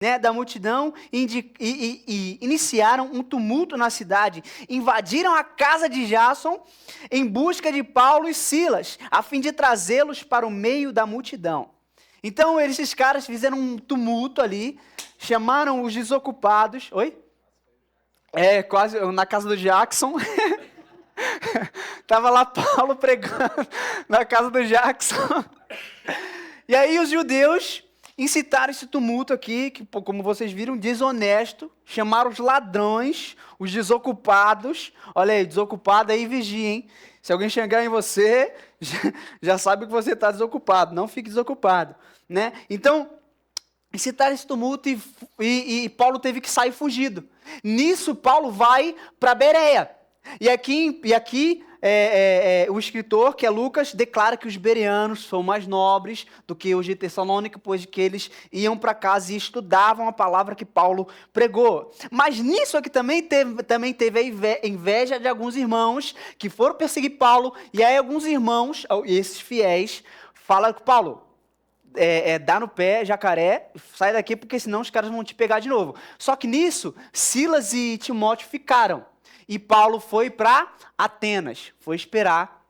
né, da multidão e iniciaram um tumulto na cidade. Invadiram a casa de Jason em busca de Paulo e Silas, a fim de trazê-los para o meio da multidão. Então, esses caras fizeram um tumulto ali, chamaram os desocupados. Oi? Quase na casa do Jackson. Tava lá Paulo pregando na casa do Jackson. E aí os judeus incitaram esse tumulto aqui, que como vocês viram, desonesto, chamaram os ladrões, os desocupados. Olha aí, desocupado aí, vigia, hein? Se alguém chegar em você, já sabe que você está desocupado, não fique desocupado, né? Então, incitaram esse tumulto e Paulo teve que sair fugido. Nisso, Paulo vai para Bereia. E aqui o escritor, que é Lucas, declara que os bereanos são mais nobres do que os de Tessalônica, pois que eles iam para casa e estudavam a palavra que Paulo pregou. Mas nisso aqui também teve a inveja de alguns irmãos que foram perseguir Paulo, e aí alguns irmãos, esses fiéis, falam com Paulo, dá no pé, jacaré, sai daqui porque senão os caras vão te pegar de novo. Só que nisso, Silas e Timóteo ficaram. E Paulo foi para Atenas, foi esperar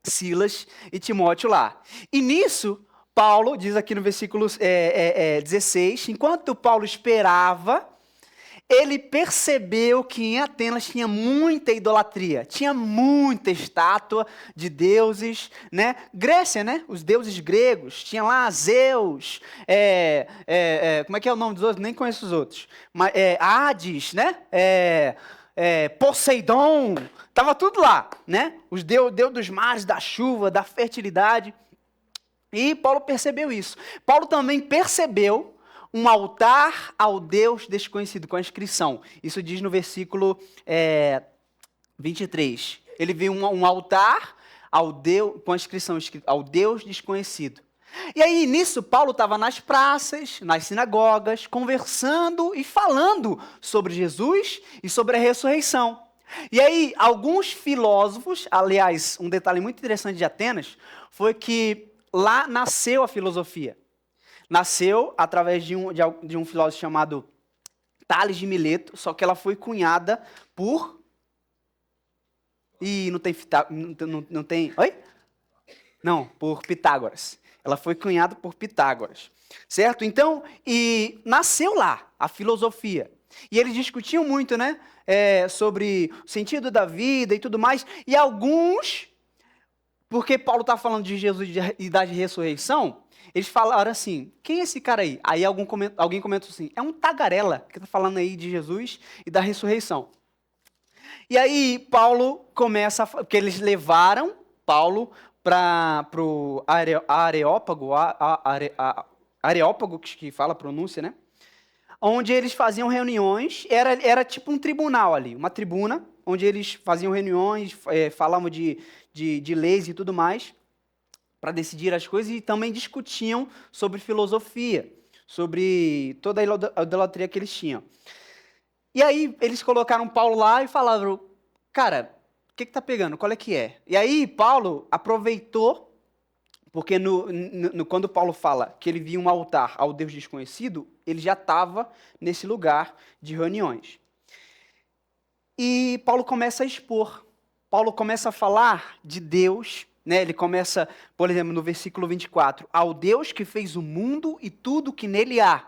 Silas e Timóteo lá. E nisso, Paulo, diz aqui no versículo 16, enquanto Paulo esperava, ele percebeu que em Atenas tinha muita idolatria, tinha muita estátua de deuses, né? Grécia, né? Os deuses gregos, tinha lá Zeus, como é que é o nome dos outros? Nem conheço os outros. Mas, Hades, né? Poseidon, estava tudo lá, né? Os deus dos mares, da chuva, da fertilidade. E Paulo percebeu isso. Paulo também percebeu um altar ao Deus desconhecido, com a inscrição. Isso diz no versículo 23. Ele viu um altar ao Deus, com a inscrição ao Deus desconhecido. E aí, nisso, Paulo estava nas praças, nas sinagogas, conversando e falando sobre Jesus e sobre a ressurreição. E aí, alguns filósofos, aliás, um detalhe muito interessante de Atenas, foi que lá nasceu a filosofia. Nasceu através de um filósofo chamado Tales de Mileto, só que ela foi cunhada por... não tem... Oi? Não, por Pitágoras. Ela foi cunhada por Pitágoras, certo? Então, e nasceu lá a filosofia. E eles discutiam muito, né? Sobre o sentido da vida e tudo mais. E alguns, porque Paulo está falando de Jesus e da ressurreição, eles falaram assim, quem é esse cara aí? Aí alguém comentou assim, é um tagarela que está falando aí de Jesus e da ressurreição. E aí Paulo começa, porque eles levaram Paulo para o Areópago, que fala a pronúncia, né? Onde eles faziam reuniões, era tipo um tribunal ali, uma tribuna, onde eles faziam reuniões, falavam de leis e tudo mais, para decidir as coisas, e também discutiam sobre filosofia, sobre toda a idolatria que eles tinham. E aí eles colocaram Paulo lá e falaram, cara, o que está pegando? Qual é que é? E aí Paulo aproveitou, porque quando Paulo fala que ele via um altar ao Deus desconhecido, ele já estava nesse lugar de reuniões. E Paulo começa a expor. Paulo começa a falar de Deus, né? Ele começa, por exemplo, no versículo 24, ao Deus que fez o mundo e tudo que nele há.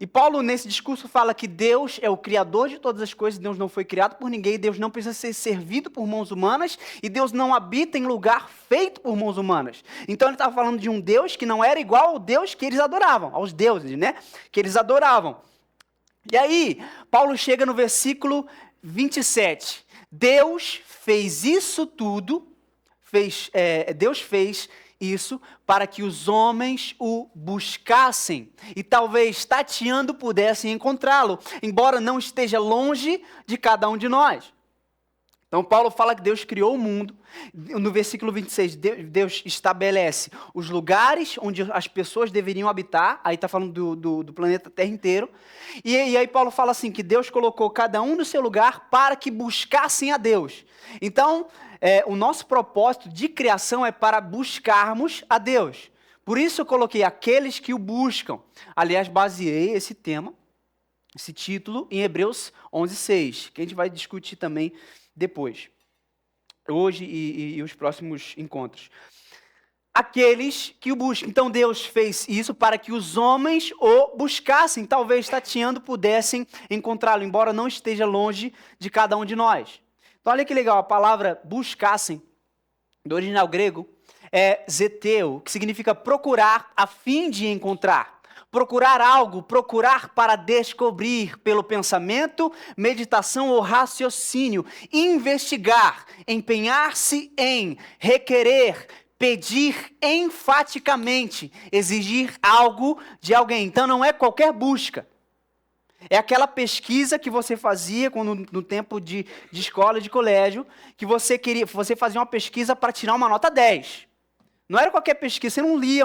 E Paulo, nesse discurso, fala que Deus é o criador de todas as coisas, Deus não foi criado por ninguém, Deus não precisa ser servido por mãos humanas, e Deus não habita em lugar feito por mãos humanas. Então ele estava falando de um Deus que não era igual ao Deus que eles adoravam, aos deuses, né? Que eles adoravam. E aí, Paulo chega no versículo 27. Deus fez isso tudo, Deus fez isso para que os homens o buscassem e talvez tateando pudessem encontrá-lo, embora não esteja longe de cada um de nós. Então Paulo fala que Deus criou o mundo. No versículo 26, Deus estabelece os lugares onde as pessoas deveriam habitar. Aí está falando do planeta Terra inteiro. E aí Paulo fala assim, que Deus colocou cada um no seu lugar para que buscassem a Deus. Então, o nosso propósito de criação é para buscarmos a Deus. Por isso eu coloquei aqueles que o buscam. Aliás, baseei esse tema, esse título, em Hebreus 11:6, que a gente vai discutir também depois, hoje e os próximos encontros. Aqueles que o buscam. Então Deus fez isso para que os homens o buscassem, talvez tateando pudessem encontrá-lo, embora não esteja longe de cada um de nós. Então olha que legal, a palavra buscassem, do original grego, é zeteu, que significa procurar a fim de encontrar. Procurar algo, procurar para descobrir pelo pensamento, meditação ou raciocínio. Investigar, empenhar-se em, requerer, pedir enfaticamente, exigir algo de alguém. Então não é qualquer busca. É aquela pesquisa que você fazia no tempo de escola, de colégio, que você fazia uma pesquisa para tirar uma nota 10. Não era qualquer pesquisa, você não lia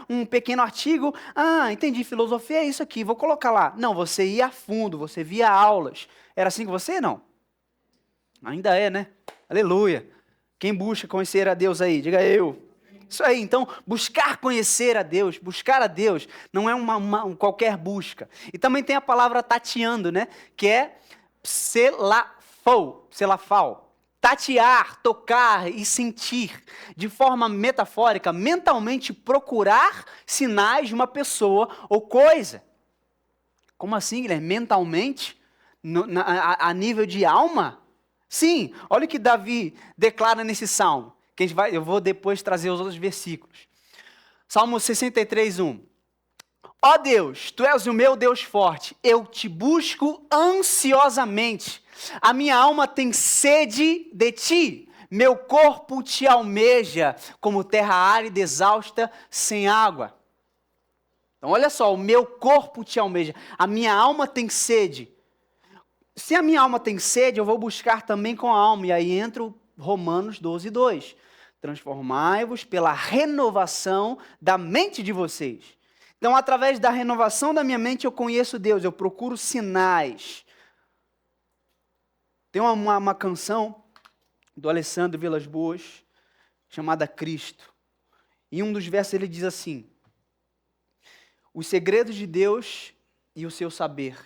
um pequeno artigo, entendi, filosofia é isso aqui, vou colocar lá. Não, você ia a fundo, você via aulas. Era assim com você? Não. Ainda é, né? Aleluia. Quem busca conhecer a Deus aí? Diga eu. Isso aí, então, buscar conhecer a Deus, buscar a Deus, não é qualquer busca. E também tem a palavra tateando, né? Que é selafal. Tatear, tocar e sentir, de forma metafórica, mentalmente procurar sinais de uma pessoa ou coisa. Como assim, Guilherme? Mentalmente? A nível de alma? Sim, olha o que Davi declara nesse salmo, que eu vou depois trazer os outros versículos. Salmo 63:1. Ó Deus, Tu és o meu Deus forte, eu te busco ansiosamente. A minha alma tem sede de Ti, meu corpo Te almeja, como terra árida, exausta, sem água. Então olha só, o meu corpo Te almeja, a minha alma tem sede. Se a minha alma tem sede, eu vou buscar também com a alma. E aí entra o Romanos 12:2. Transformai-vos pela renovação da mente de vocês. Então, através da renovação da minha mente, eu conheço Deus, eu procuro sinais. Tem uma canção do Alessandro Vilas Boas, chamada Cristo. Em um dos versos ele diz assim: os segredos de Deus e o seu saber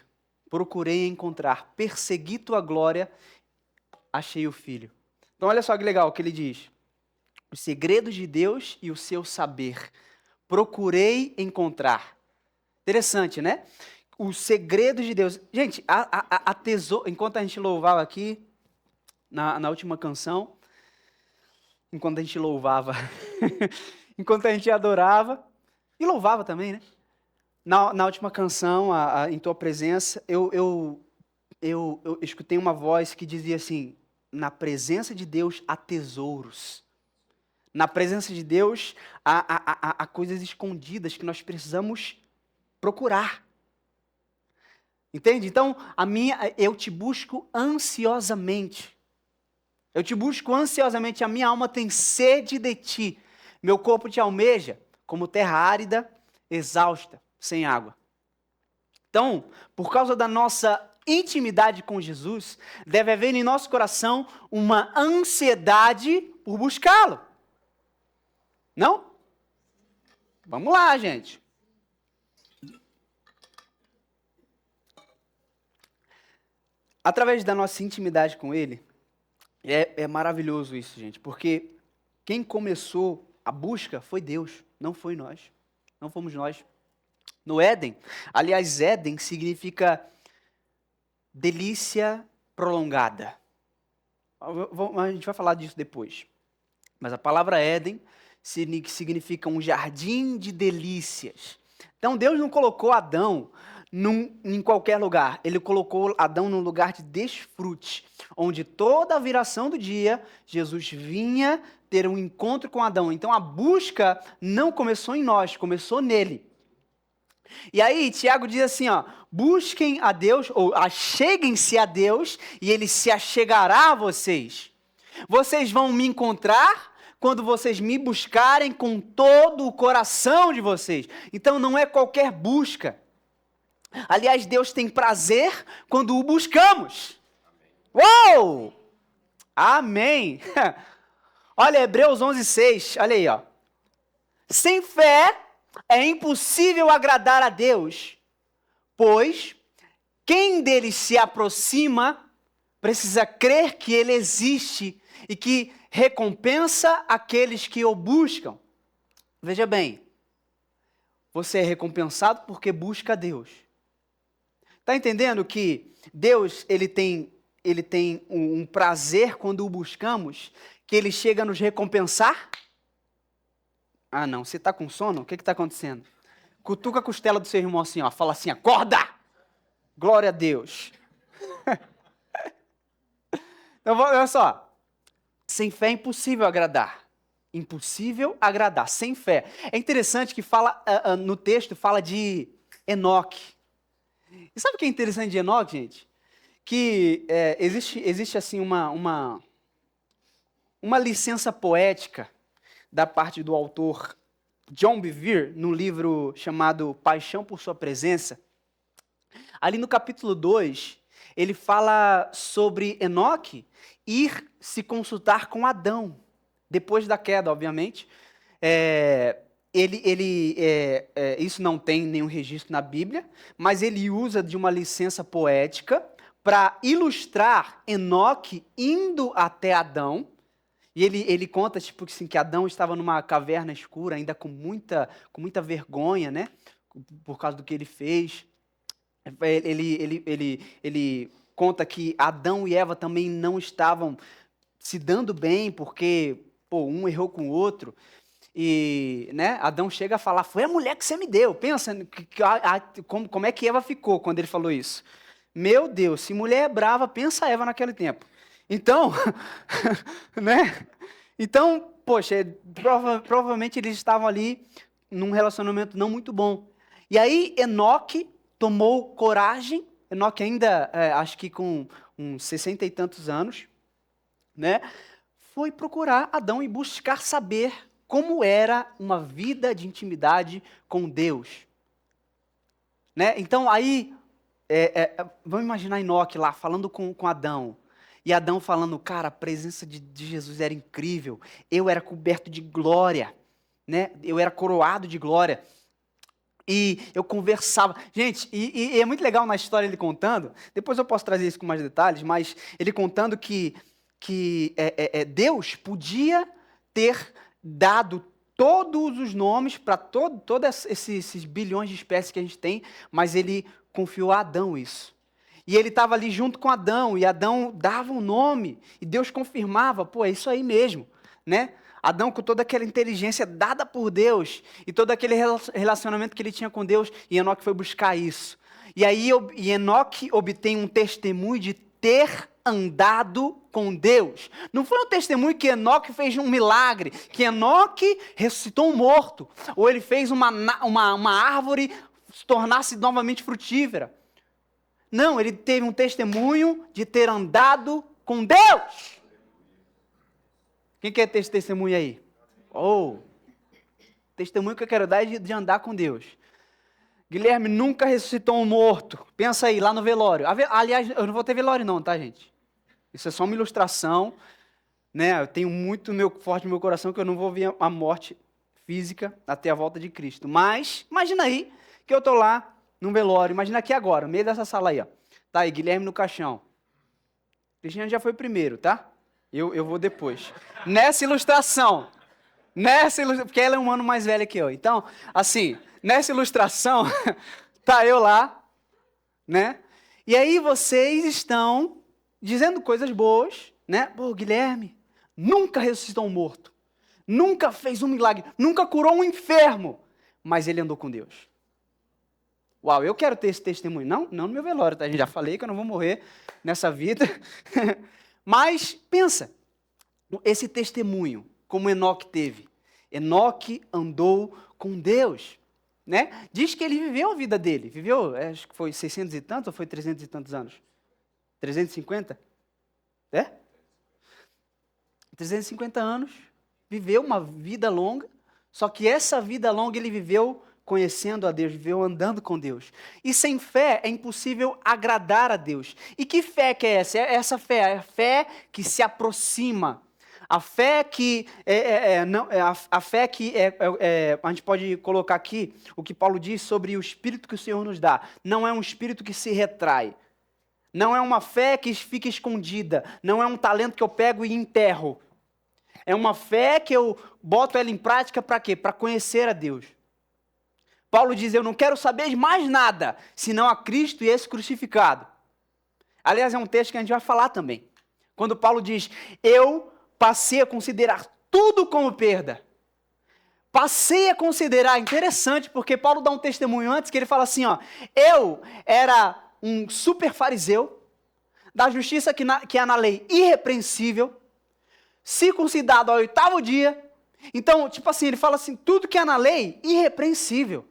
procurei encontrar, persegui tua glória, achei o Filho. Então olha só que legal o que ele diz. Os segredos de Deus e o seu saber procurei encontrar. Interessante, né? Os segredos de Deus. Gente, a tesoura, enquanto a gente louvava aqui, na última canção, enquanto a gente louvava, enquanto a gente adorava, e louvava também, né? Na última canção, em tua presença, eu escutei uma voz que dizia assim: na presença de Deus há tesouros. Na presença de Deus há coisas escondidas que nós precisamos procurar. Entende? Então, eu te busco ansiosamente. Eu te busco ansiosamente, a minha alma tem sede de ti. Meu corpo te almeja como terra árida, exausta, sem água. Então, por causa da nossa intimidade com Jesus, deve haver em nosso coração uma ansiedade por buscá-lo. Não? Vamos lá, gente. Através da nossa intimidade com Ele, é maravilhoso isso, gente, porque quem começou a busca foi Deus, não foi nós, não fomos nós. No Éden, aliás, Éden significa delícia prolongada. A gente vai falar disso depois. Mas a palavra Éden significa um jardim de delícias. Então Deus não colocou Adão em qualquer lugar. Ele colocou Adão num lugar de desfrute, onde toda a viração do dia, Jesus vinha ter um encontro com Adão. Então a busca não começou em nós, começou nele. E aí Tiago diz assim, busquem a Deus, ou acheguem-se a Deus, e Ele se achegará a vocês. Vocês vão me encontrar quando vocês me buscarem com todo o coração de vocês. Então não é qualquer busca. Aliás, Deus tem prazer quando o buscamos. Uou! Amém! Olha, Hebreus 11:6, olha aí, Sem fé é impossível agradar a Deus, pois quem dele se aproxima precisa crer que ele existe e que recompensa aqueles que o buscam. Veja bem, você é recompensado porque busca a Deus. Está entendendo que Deus ele tem um prazer quando o buscamos, que ele chega a nos recompensar? Ah não, você está com sono? O que está acontecendo? Cutuca a costela do seu irmão assim, ó, fala assim, acorda! Glória a Deus. Então, olha só, sem fé é impossível agradar. Impossível agradar, sem fé. É interessante que fala, no texto, fala de Enoque. E sabe o que é interessante de Enoque, gente? Que existe assim uma licença poética da parte do autor John Bevere, no livro chamado Paixão por Sua Presença. Ali no capítulo 2, ele fala sobre Enoque ir se consultar com Adão, depois da queda, obviamente. Isso não tem nenhum registro na Bíblia, mas ele usa de uma licença poética para ilustrar Enoque indo até Adão. E ele conta tipo, assim, que Adão estava numa caverna escura, ainda com muita vergonha, né? Por causa do que ele fez. Ele conta que Adão e Eva também não estavam se dando bem, porque um errou com o outro. E né, Adão chega a falar, foi a mulher que você me deu. Pensa como é que Eva ficou quando ele falou isso. Meu Deus, se mulher é brava, pensa Eva naquele tempo. Então, né? Então, poxa, provavelmente eles estavam ali num relacionamento não muito bom. E aí Enoque tomou coragem, Enoque ainda, acho que com uns 60 e tantos anos, né? Foi procurar Adão e buscar saber como era uma vida de intimidade com Deus. Né? Então aí, vamos imaginar Enoque lá falando com Adão. E Adão falando, cara, a presença de Jesus era incrível. Eu era coberto de glória, né? Eu era coroado de glória. E eu conversava. Gente, e é muito legal na história ele contando. Depois eu posso trazer isso com mais detalhes, mas ele contando que Deus podia ter dado todos os nomes para todos esses bilhões de espécies que a gente tem, mas ele confiou a Adão isso. E ele estava ali junto com Adão, e Adão dava um nome, e Deus confirmava, é isso aí mesmo, né? Adão com toda aquela inteligência dada por Deus, e todo aquele relacionamento que ele tinha com Deus, e Enoque foi buscar isso. E aí Enoque obtém um testemunho de ter andado com Deus. Não foi um testemunho que Enoque fez um milagre, que Enoque ressuscitou um morto, ou ele fez uma árvore se tornar-se novamente frutífera. Não, ele teve um testemunho de ter andado com Deus. Quem quer ter esse testemunho aí? Testemunho que eu quero dar é de andar com Deus. Guilherme nunca ressuscitou um morto. Pensa aí, lá no velório. Aliás, eu não vou ter velório não, tá, gente? Isso é só uma ilustração, né? Eu tenho muito forte no meu coração que eu não vou ver a morte física até a volta de Cristo. Mas, imagina aí que eu estou lá num velório. Imagina aqui agora, no meio dessa sala aí, ó. Tá aí, Guilherme no caixão. Cristiano já foi primeiro, tá? Eu vou depois. Nessa ilustração, porque ela é um ano mais velha que eu. Então, assim, nessa ilustração, tá eu lá, né? E aí vocês estão dizendo coisas boas, né? Guilherme nunca ressuscitou um morto, nunca fez um milagre, nunca curou um enfermo, mas ele andou com Deus. Uau, eu quero ter esse testemunho. Não no meu velório, tá? Já falei que eu não vou morrer nessa vida. Mas, pensa, esse testemunho, como Enoque teve. Enoque andou com Deus, né? Diz que ele viveu a vida dele. Viveu, acho que foi 600 e tantos ou foi 300 e tantos anos? 350? 350 anos. Viveu uma vida longa, só que essa vida longa ele viveu conhecendo a Deus, viveu andando com Deus. E sem fé é impossível agradar a Deus. E que fé que é essa? Essa fé é a fé que se aproxima. A fé que a gente pode colocar aqui o que Paulo diz sobre o Espírito que o Senhor nos dá. Não é um Espírito que se retrai. Não é uma fé que fica escondida. Não é um talento que eu pego e enterro. É uma fé que eu boto ela em prática para quê? Para conhecer a Deus. Paulo diz, eu não quero saber de mais nada, senão a Cristo e esse crucificado. Aliás, é um texto que a gente vai falar também. Quando Paulo diz, eu passei a considerar tudo como perda. Passei a considerar, interessante, porque Paulo dá um testemunho antes, que ele fala assim, ó, eu era um super fariseu, da justiça que há na lei irrepreensível, circuncidado ao 8º dia. Então, tipo assim, ele fala assim, tudo que há na lei, irrepreensível.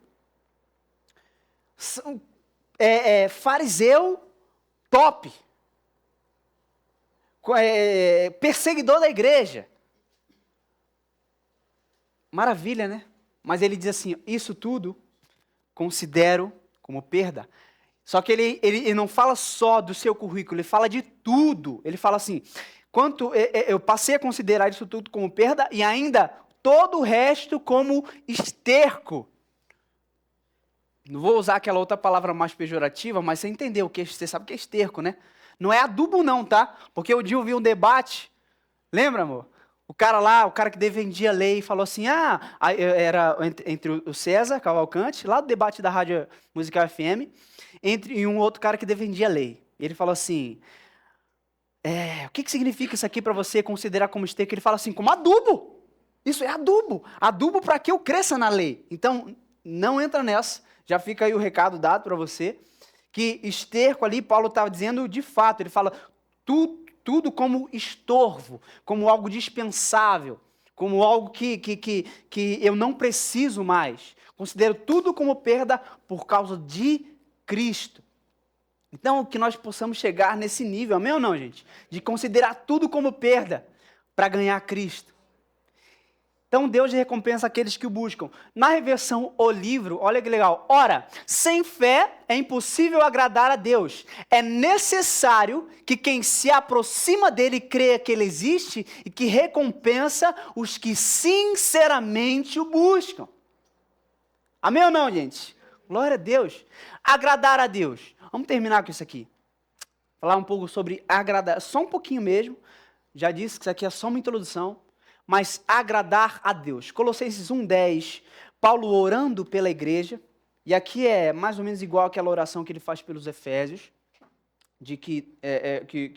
Fariseu top. Perseguidor da igreja. Maravilha, né? Mas ele diz assim, isso tudo considero como perda. Só que ele não fala só do seu currículo, ele fala de tudo. Ele fala assim, eu passei a considerar isso tudo como perda e ainda todo o resto como esterco. Não vou usar aquela outra palavra mais pejorativa, mas você entendeu o que você sabe que é esterco, né? Não é adubo não, tá? Porque o dia eu vi um debate, lembra, amor? O cara que defendia a lei, falou assim, era entre o César Cavalcante, lá do debate da Rádio Musical FM, e um outro cara que defendia a lei. Ele falou assim, o que significa isso aqui para você considerar como esterco? Ele fala assim, como adubo. Isso é adubo. Adubo para que eu cresça na lei. Então, não entra nessa. Já fica aí o recado dado para você. Que esterco ali, Paulo estava dizendo de fato. Ele fala tudo como estorvo, como algo dispensável, como algo que eu não preciso mais. Considero tudo como perda por causa de Cristo. Então, que nós possamos chegar nesse nível, amém ou não, gente? De considerar tudo como perda para ganhar Cristo. Então, Deus recompensa aqueles que o buscam. Na reversão O Livro, olha que legal. Ora, sem fé é impossível agradar a Deus. É necessário que quem se aproxima dele creia que ele existe e que recompensa os que sinceramente o buscam. Amém ou não, gente? Glória a Deus. Agradar a Deus. Vamos terminar com isso aqui. Falar um pouco sobre agradar. Só um pouquinho mesmo. Já disse que isso aqui é só uma introdução. Mas agradar a Deus. Colossenses 1:10, Paulo orando pela igreja, e aqui é mais ou menos igual àquela oração que ele faz pelos Efésios, de que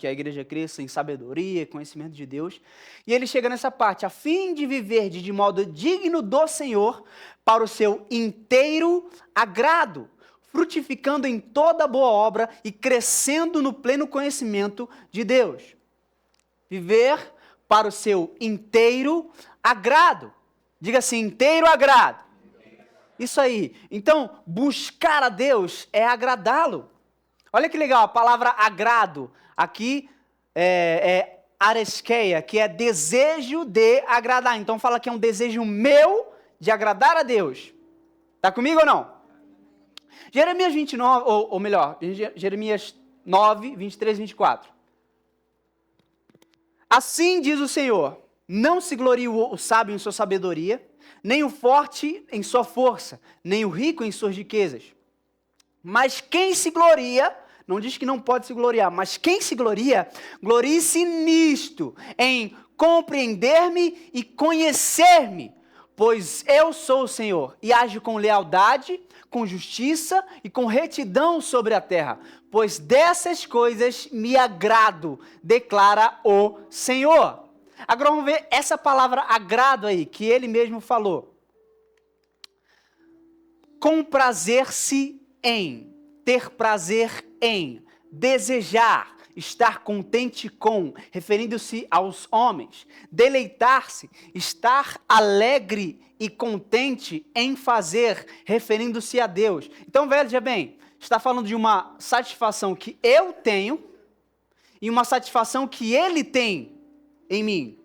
a igreja cresça em sabedoria, conhecimento de Deus, e ele chega nessa parte, a fim de viver de modo digno do Senhor, para o seu inteiro agrado, frutificando em toda boa obra e crescendo no pleno conhecimento de Deus. Viver para o seu inteiro agrado. Diga assim, inteiro agrado. Isso aí. Então, buscar a Deus é agradá-lo. Olha que legal, a palavra agrado aqui é areskeia, que é desejo de agradar. Então, fala que é um desejo meu de agradar a Deus. Está comigo ou não? Jeremias 29, ou melhor, Jeremias 9, 23 e 24. Assim diz o Senhor, não se glorie o sábio em sua sabedoria, nem o forte em sua força, nem o rico em suas riquezas. Mas quem se gloria, não diz que não pode se gloriar, mas quem se gloria, glorie-se nisto, em compreender-me e conhecer-me, pois eu sou o Senhor, e ajo com lealdade, com justiça e com retidão sobre a terra, pois dessas coisas me agrado, declara o Senhor. Agora vamos ver essa palavra agrado aí, que ele mesmo falou. Comprazer-se em, ter prazer em, desejar, estar contente com, referindo-se aos homens, deleitar-se, estar alegre e contente em fazer, referindo-se a Deus. Então, veja bem, está falando de uma satisfação que eu tenho e uma satisfação que ele tem em mim.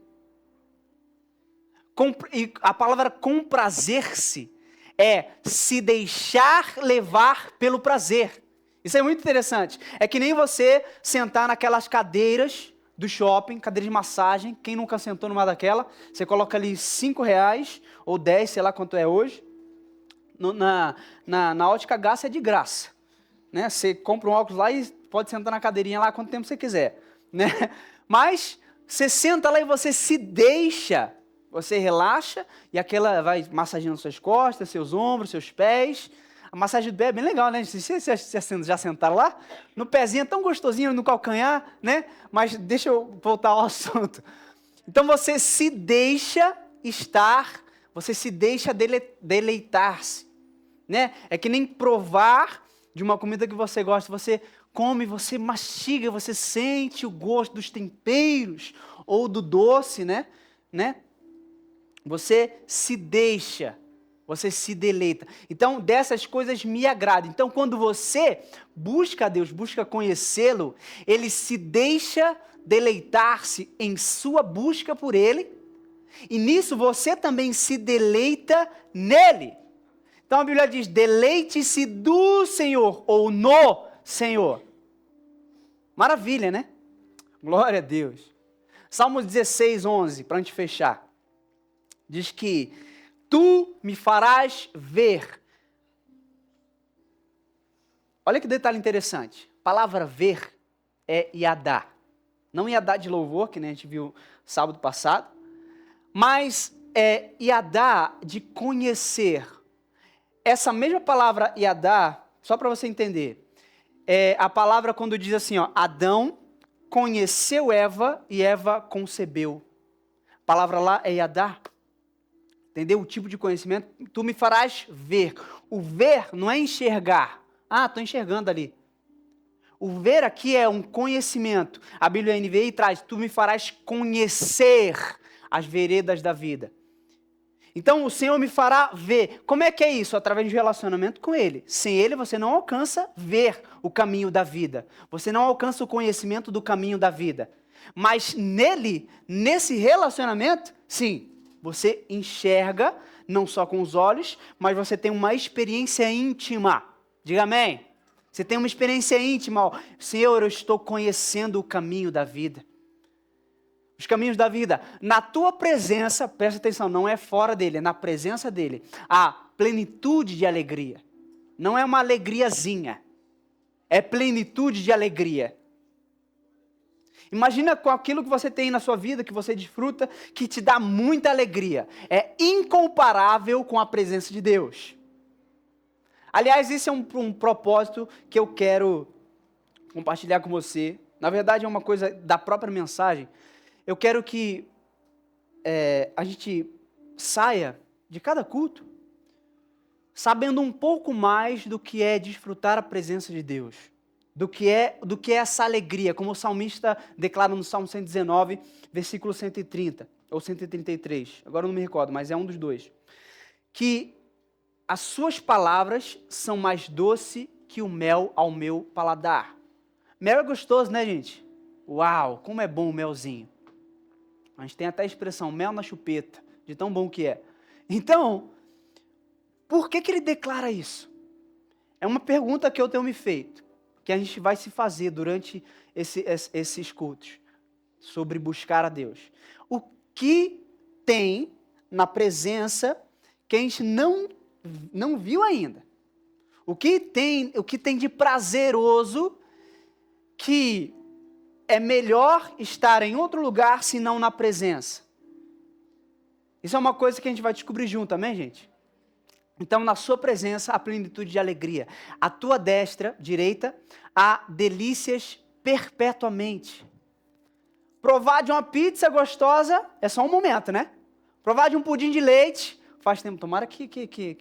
E a palavra comprazer-se é se deixar levar pelo prazer. Isso é muito interessante. É que nem você sentar naquelas cadeiras do shopping, cadeira de massagem. Quem nunca sentou numa daquela, você coloca ali R$ 5 ou 10, sei lá quanto é hoje. Na ótica Gás é de graça. Né? Você compra um óculos lá e pode sentar na cadeirinha lá quanto tempo você quiser. Né? Mas você senta lá e você se deixa, você relaxa e aquela vai massageando suas costas, seus ombros, seus pés. A massagem do pé é bem legal, né? Vocês já sentaram lá? No pezinho é tão gostosinho, no calcanhar, né? Mas deixa eu voltar ao assunto. Então você se deixa estar, você se deixa deleitar-se, né? É que nem provar de uma comida que você gosta, você come, você mastiga, você sente o gosto dos temperos ou do doce, né? Você se deixa, você se deleita. Então, dessas coisas me agrada. Então, quando você busca a Deus, busca conhecê-lo, ele se deixa deleitar-se em sua busca por ele, e nisso você também se deleita nele. Então a Bíblia diz, deleite-se do Senhor, ou no Senhor. Maravilha, né? Glória a Deus. Salmo 16, 11, para a gente fechar. Diz que, tu me farás ver. Olha que detalhe interessante. A palavra ver é Yadá. Não Yadá de louvor, que nem a gente viu sábado passado, mas é Yadá de conhecer. Essa mesma palavra Yadá, só para você entender, é a palavra quando diz assim, ó, Adão conheceu Eva e Eva concebeu. A palavra lá é Yadá. Entendeu? O tipo de conhecimento, tu me farás ver. O ver não é enxergar. Ah, estou enxergando ali. O ver aqui é um conhecimento. A Bíblia NVI traz, tu me farás conhecer as veredas da vida. Então o Senhor me fará ver. Como é que é isso? Através de relacionamento com Ele. Sem Ele você não alcança ver o caminho da vida. Você não alcança o conhecimento do caminho da vida. Mas nele, nesse relacionamento, sim, você enxerga, não só com os olhos, mas você tem uma experiência íntima. Diga amém. Você tem uma experiência íntima. Ó, Senhor, eu estou conhecendo o caminho da vida. Os caminhos da vida. Na tua presença, presta atenção, não é fora dele, é na presença dele. Há plenitude de alegria. Não é uma alegriazinha. É plenitude de alegria. Imagina com aquilo que você tem na sua vida, que você desfruta, que te dá muita alegria. É incomparável com a presença de Deus. Aliás, esse é um propósito que eu quero compartilhar com você. Na verdade, é uma coisa da própria mensagem. Eu quero que a gente saia de cada culto sabendo um pouco mais do que é desfrutar a presença de Deus. Do que é essa alegria, como o salmista declara no Salmo 119, versículo 130, ou 133, agora eu não me recordo, mas é um dos dois. Que as suas palavras são mais doce que o mel ao meu paladar. Mel é gostoso, né, gente? Uau, como é bom o melzinho. A gente tem até a expressão, mel na chupeta, de tão bom que é. Então, por que ele declara isso? É uma pergunta que eu tenho me feito, que a gente vai se fazer durante esses cultos, sobre buscar a Deus. O que tem na presença que a gente não viu ainda? O que tem de prazeroso que é melhor estar em outro lugar se não na presença? Isso é uma coisa que a gente vai descobrir junto, amém, gente? Então, na sua presença, há plenitude de alegria. À tua destra, direita, há delícias perpetuamente. Provar de uma pizza gostosa é só um momento, né? Provar de um pudim de leite, faz tempo, tomara que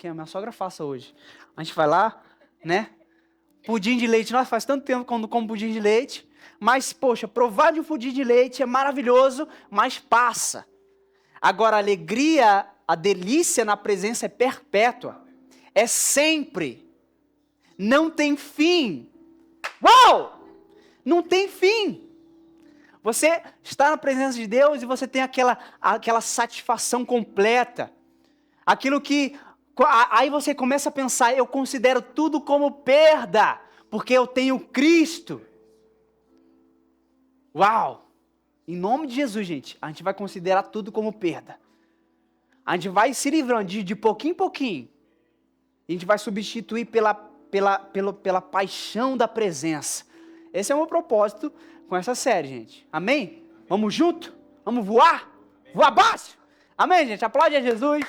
a minha sogra faça hoje. A gente vai lá, né? Pudim de leite, nossa, faz tanto tempo quando como pudim de leite. Mas, poxa, provar de um pudim de leite é maravilhoso, mas passa. Agora, a alegria, a delícia na presença é perpétua. É sempre. Não tem fim. Uau! Não tem fim. Você está na presença de Deus e você tem aquela satisfação completa. Aquilo que... Aí você começa a pensar, eu considero tudo como perda, porque eu tenho Cristo. Uau! Em nome de Jesus, gente, a gente vai considerar tudo como perda. A gente vai se livrando de pouquinho em pouquinho. A gente vai substituir pela paixão da presença. Esse é o meu propósito com essa série, gente. Amém? Vamos junto? Vamos voar? Voar baixo? Amém, gente? Aplaude a Jesus.